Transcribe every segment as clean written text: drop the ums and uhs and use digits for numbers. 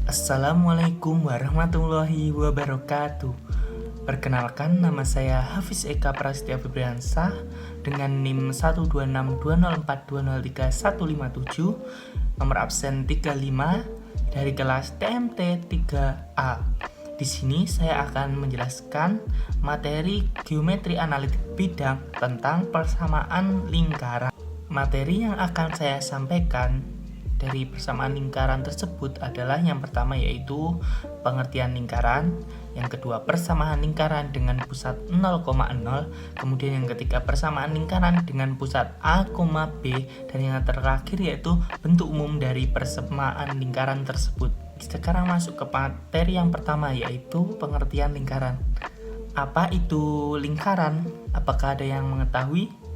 Assalamualaikum warahmatullahi wabarakatuh. Perkenalkan, nama saya Hafiz Eka Prasetya Febriansah dengan NIM 1262042035157, nomor absen 35 dari kelas TMT 3A. Di sini saya akan menjelaskan materi geometri analitik bidang tentang persamaan lingkaran. Materi yang akan saya sampaikan dari persamaan lingkaran tersebut adalah yang pertama yaitu pengertian lingkaran, yang kedua persamaan lingkaran dengan pusat 0,0, kemudian yang ketiga persamaan lingkaran dengan pusat A, B, dan yang terakhir yaitu bentuk umum dari persamaan lingkaran tersebut. Sekarang masuk ke materi yang pertama yaitu pengertian lingkaran. Apa itu lingkaran? Apakah ada yang mengetahui?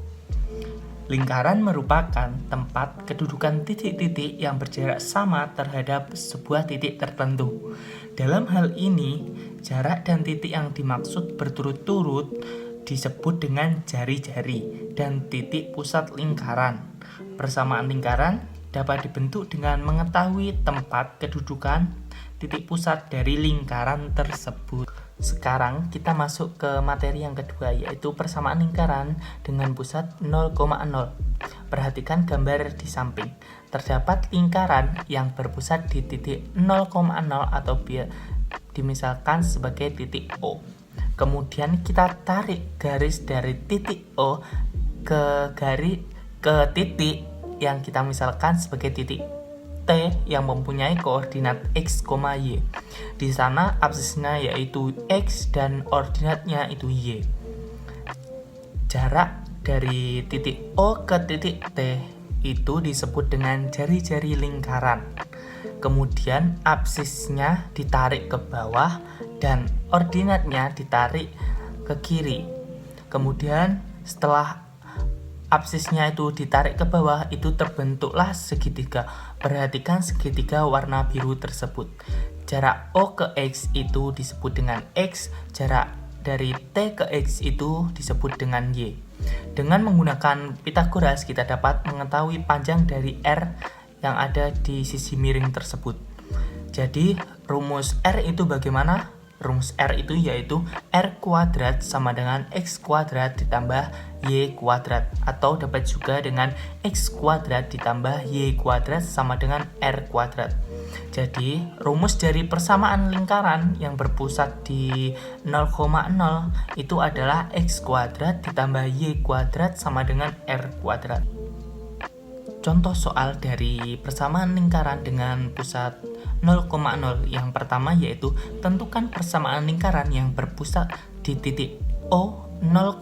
Lingkaran merupakan tempat kedudukan titik-titik yang berjarak sama terhadap sebuah titik tertentu. Dalam hal ini, jarak dan titik yang dimaksud berturut-turut disebut dengan jari-jari dan titik pusat lingkaran. Persamaan lingkaran dapat dibentuk dengan mengetahui tempat kedudukan titik pusat dari lingkaran tersebut. Sekarang kita masuk ke materi yang kedua yaitu persamaan lingkaran dengan pusat 0,0. Perhatikan gambar di samping. Terdapat lingkaran yang berpusat di titik 0,0 atau dimisalkan sebagai titik O. Kemudian kita tarik garis dari titik O ke titik yang kita misalkan sebagai titik T yang mempunyai koordinat x, y. Di sana absisnya yaitu x dan ordinatnya itu y. Jarak dari titik O ke titik T itu disebut dengan jari-jari lingkaran. Kemudian absisnya ditarik ke bawah dan ordinatnya ditarik ke kiri. Kemudian setelah absisnya itu ditarik ke bawah, itu terbentuklah segitiga. Perhatikan segitiga warna biru tersebut. Jarak O ke X itu disebut dengan X, jarak dari T ke X itu disebut dengan Y. Dengan menggunakan Pythagoras, kita dapat mengetahui panjang dari R yang ada di sisi miring tersebut. Jadi, rumus R itu bagaimana? Rumus R itu yaitu R kuadrat sama dengan X kuadrat ditambah Y kuadrat, atau dapat juga dengan X kuadrat ditambah Y kuadrat sama dengan R kuadrat. Jadi rumus dari persamaan lingkaran yang berpusat di 0,0 itu adalah X kuadrat ditambah Y kuadrat sama dengan R kuadrat. Contoh soal dari persamaan lingkaran dengan pusat 0,0 yang pertama yaitu tentukan persamaan lingkaran yang berpusat di titik O 0,0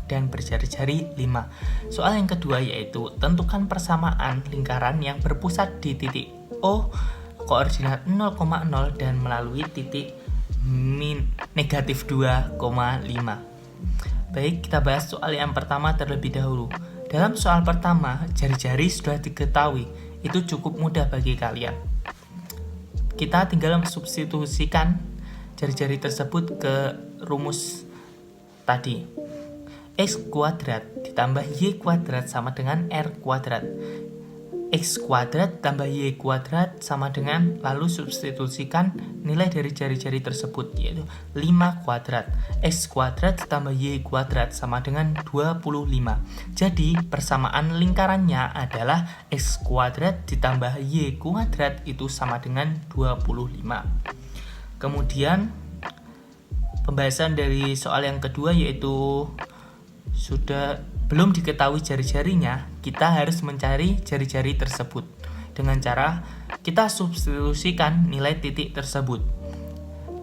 dan berjari-jari 5. Soal yang kedua yaitu tentukan persamaan lingkaran yang berpusat di titik O koordinat 0,0 dan melalui titik negatif 2,5. Baik, kita bahas soal yang pertama terlebih dahulu. Dalam soal pertama, jari-jari sudah diketahui, itu cukup mudah bagi kalian. Kita tinggal mensubstitusikan jari-jari tersebut ke rumus tadi. X kuadrat ditambah Y kuadrat sama dengan R kuadrat. X kuadrat tambah Y kuadrat sama dengan, lalu substitusikan nilai dari jari-jari tersebut yaitu 5 kuadrat. X kuadrat ditambah Y kuadrat sama dengan 25. Jadi persamaan lingkarannya adalah X kuadrat ditambah Y kuadrat itu sama dengan 25. Kemudian pembahasan dari soal yang kedua yaitu sudah belum diketahui jari-jarinya, kita harus mencari jari-jari tersebut dengan cara kita substitusikan nilai titik tersebut.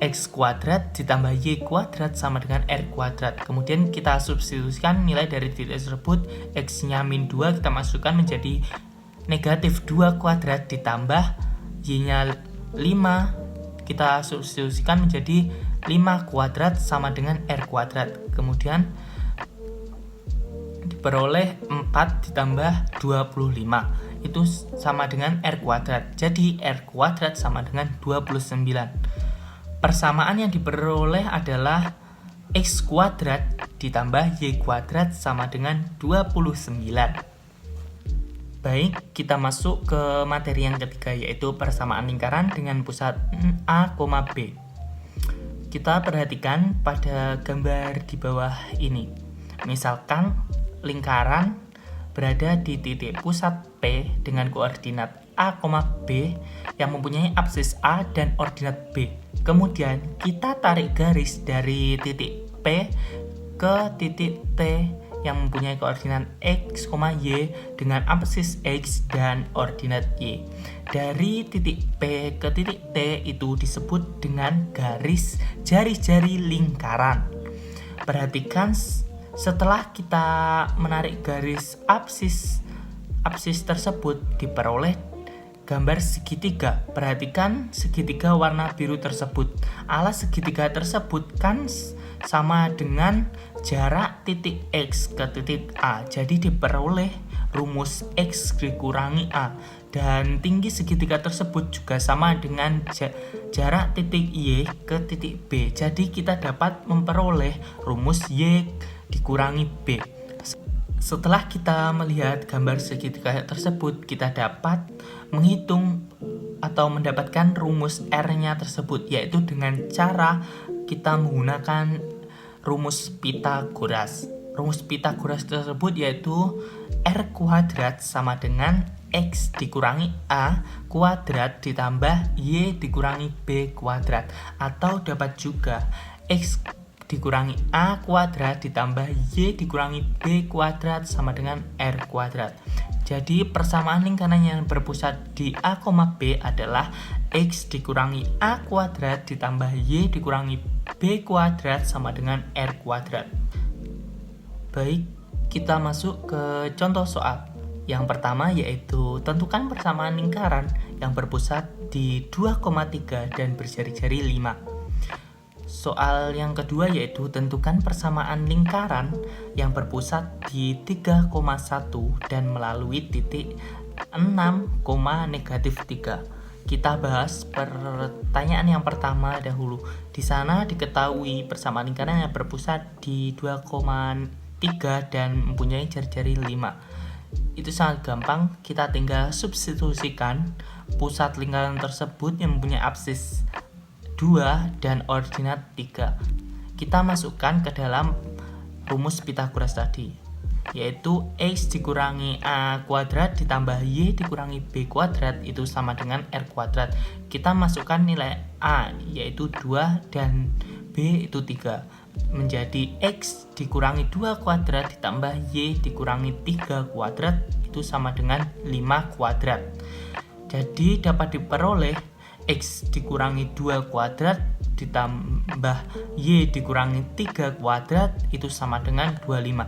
X kuadrat ditambah Y kuadrat sama dengan R kuadrat. Kemudian kita substitusikan nilai dari titik tersebut. X-nya min 2 kita masukkan menjadi negatif 2 kuadrat ditambah Y-nya 5 kita substitusikan menjadi 5 kuadrat sama dengan R kuadrat. Kemudian diperoleh 4 ditambah 25 itu sama dengan R kuadrat. Jadi R kuadrat sama dengan 29. Persamaan yang diperoleh adalah X kuadrat ditambah Y kuadrat sama dengan 29. Baik, kita masuk ke materi yang ketiga, yaitu persamaan lingkaran dengan pusat A, B. Kita perhatikan pada gambar di bawah ini. Misalkan lingkaran berada di titik pusat P dengan koordinat A, B yang mempunyai apsis A dan ordinat B. Kemudian kita tarik garis dari titik P ke titik T yang mempunyai koordinat X, Y dengan apsis X dan ordinat Y. Dari titik P ke titik T itu disebut dengan garis jari-jari lingkaran. Perhatikan setelah kita menarik garis apsis tersebut diperoleh gambar segitiga. Perhatikan segitiga warna biru tersebut. Alas segitiga tersebut kan sama dengan jarak titik X ke titik A. Jadi diperoleh rumus X dikurangi A. Dan tinggi segitiga tersebut juga sama dengan jarak titik Y ke titik B. Jadi kita dapat memperoleh rumus Y dikurangi B. Setelah kita melihat gambar segitiga tersebut, kita dapat menghitung atau mendapatkan rumus R-nya tersebut, yaitu dengan cara kita menggunakan rumus Pythagoras. Rumus Pythagoras tersebut yaitu R kuadrat sama dengan X dikurangi A kuadrat ditambah Y dikurangi B kuadrat. Atau dapat juga X dikurangi A kuadrat ditambah Y dikurangi B kuadrat sama dengan R kuadrat. Jadi persamaan lingkaran yang berpusat di A, B adalah X dikurangi A kuadrat ditambah Y dikurangi B kuadrat sama dengan R kuadrat. Baik, kita masuk ke contoh soal. Yang pertama yaitu tentukan persamaan lingkaran yang berpusat di 2,3 dan berjari-jari 5. Soal yang kedua yaitu tentukan persamaan lingkaran yang berpusat di 3,1 dan melalui titik 6, -3. Kita bahas pertanyaan yang pertama dahulu. Di sana diketahui persamaan lingkaran yang berpusat di 2,3 dan mempunyai jari-jari 5. Itu sangat gampang, kita tinggal substitusikan pusat lingkaran tersebut yang mempunyai apsis 2 dan ordinat 3. Kita masukkan ke dalam rumus Pythagoras tadi, yaitu X dikurangi A kuadrat ditambah Y dikurangi B kuadrat itu sama dengan R kuadrat. Kita masukkan nilai A yaitu 2 dan B itu 3, menjadi X dikurangi 2 kuadrat ditambah Y dikurangi 3 kuadrat itu sama dengan 5 kuadrat. Jadi dapat diperoleh X dikurangi 2 kuadrat ditambah Y dikurangi 3 kuadrat itu sama dengan 25.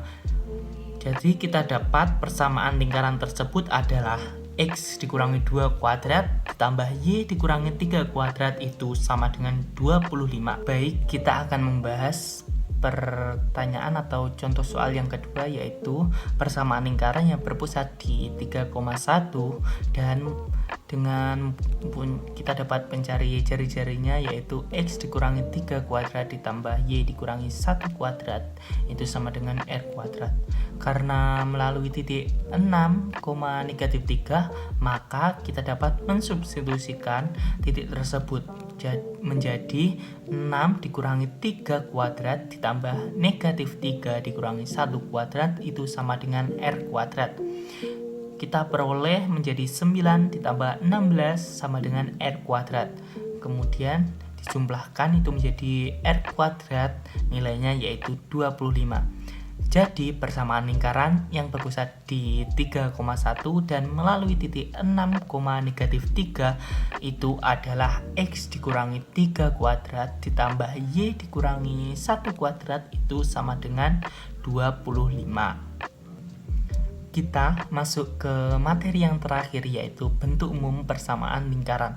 Jadi kita dapat persamaan lingkaran tersebut adalah X dikurangi 2 kuadrat ditambah Y dikurangi 3 kuadrat itu sama dengan 25. Baik, kita akan membahas pertanyaan atau contoh soal yang kedua, yaitu persamaan lingkaran yang berpusat di 3,1 dan dengan kita dapat mencari jari-jarinya, yaitu X dikurangi 3 kuadrat ditambah Y dikurangi 1 kuadrat itu sama dengan R kuadrat. Karena melalui titik 6,-3, maka kita dapat mensubstitusikan titik tersebut menjadi 6 dikurangi 3 kuadrat ditambah -3 dikurangi 1 kuadrat itu sama dengan R kuadrat. Kita peroleh menjadi 9 ditambah 16 sama dengan R kuadrat. Kemudian dijumlahkan itu menjadi R kuadrat, nilainya yaitu 25. Jadi persamaan lingkaran yang berpusat di 3,1 dan melalui titik 6,-3 itu adalah X dikurangi 3 kuadrat ditambah Y dikurangi 1 kuadrat itu sama dengan 25. Kita masuk ke materi yang terakhir, yaitu bentuk umum persamaan lingkaran.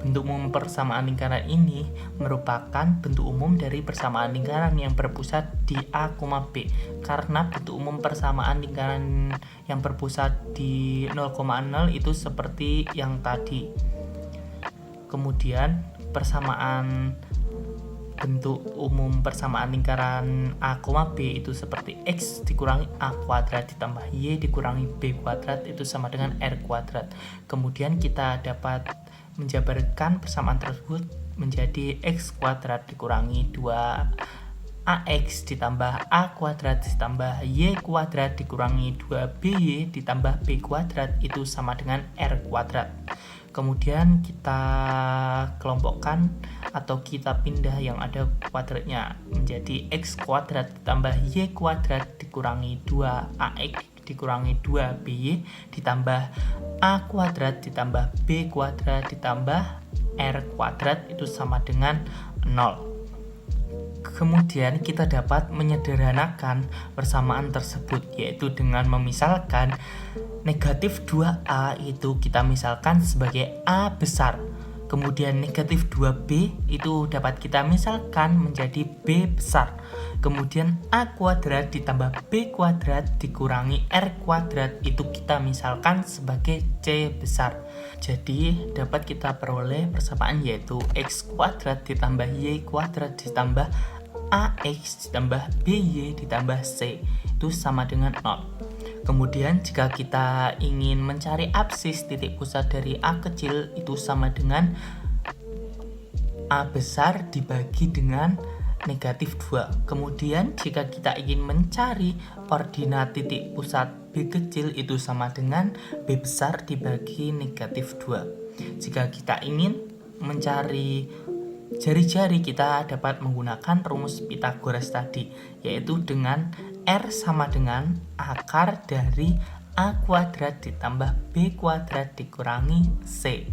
Bentuk umum persamaan lingkaran ini merupakan bentuk umum dari persamaan lingkaran yang berpusat di A, B. Karena bentuk umum persamaan lingkaran yang berpusat di 0,0 itu seperti yang tadi. Kemudian persamaan bentuk umum persamaan lingkaran A, B itu seperti X dikurangi A kuadrat ditambah Y dikurangi B kuadrat itu sama dengan R kuadrat. Kemudian kita dapat menjabarkan persamaan tersebut menjadi X kuadrat dikurangi 2AX ditambah A kuadrat ditambah Y kuadrat dikurangi 2BY ditambah B kuadrat itu sama dengan R kuadrat. Kemudian kita kelompokkan atau kita pindah yang ada kuadratnya menjadi X kuadrat ditambah Y kuadrat dikurangi 2AX dikurangi 2BY ditambah A kuadrat ditambah B kuadrat ditambah R kuadrat itu sama dengan 0. Kemudian kita dapat menyederhanakan persamaan tersebut, yaitu dengan memisalkan negatif 2A itu kita misalkan sebagai A besar. Kemudian negatif 2B itu dapat kita misalkan menjadi B besar. Kemudian A kuadrat ditambah B kuadrat dikurangi R kuadrat itu kita misalkan sebagai C besar. Jadi dapat kita peroleh persamaan yaitu X kuadrat ditambah Y kuadrat ditambah AX ditambah BY ditambah C itu sama dengan 0. Kemudian jika kita ingin mencari absis titik pusat dari A kecil itu sama dengan A besar dibagi dengan negatif 2. Kemudian jika kita ingin mencari ordinat titik pusat B kecil itu sama dengan B besar dibagi negatif 2. Jika kita ingin mencari jari-jari kita dapat menggunakan rumus Pythagoras tadi, yaitu dengan R sama dengan akar dari A kuadrat ditambah B kuadrat dikurangi C.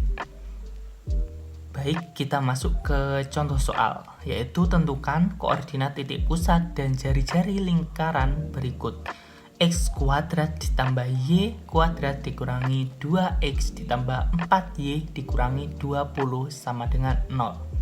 Baik, kita masuk ke contoh soal, yaitu tentukan koordinat titik pusat dan jari-jari lingkaran berikut. X kuadrat ditambah Y kuadrat dikurangi 2X ditambah 4Y dikurangi 20 sama dengan 0.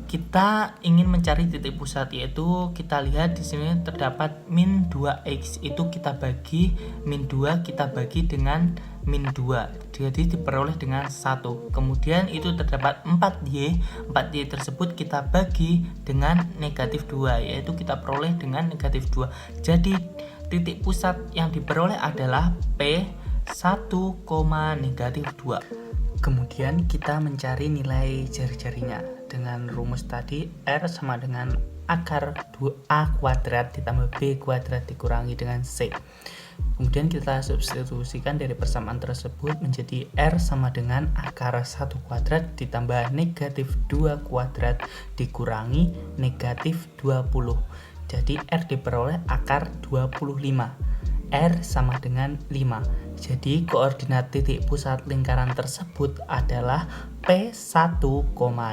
Kita ingin mencari titik pusat, yaitu kita lihat di sini terdapat min 2x itu kita bagi min 2 kita bagi dengan min 2 jadi diperoleh dengan 1. Kemudian itu terdapat 4y tersebut kita bagi dengan negatif 2 yaitu kita peroleh dengan negatif 2. Jadi titik pusat yang diperoleh adalah P 1, negatif 2. Kemudian kita mencari nilai jari-jarinya dengan rumus tadi R sama dengan akar 2A kuadrat ditambah B kuadrat dikurangi dengan C. Kemudian kita substitusikan dari persamaan tersebut menjadi R sama dengan akar 1 kuadrat ditambah negatif 2 kuadrat dikurangi negatif 20. Jadi R diperoleh akar 25. R sama dengan 5. Jadi koordinat titik pusat lingkaran tersebut adalah P1,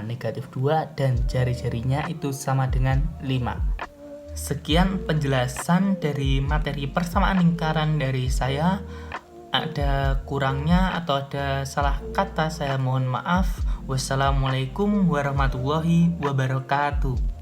negatif 2 dan jari-jarinya itu sama dengan 5. Sekian penjelasan dari materi persamaan lingkaran dari saya. Ada kurangnya atau ada salah kata saya mohon maaf. Wassalamualaikum warahmatullahi wabarakatuh.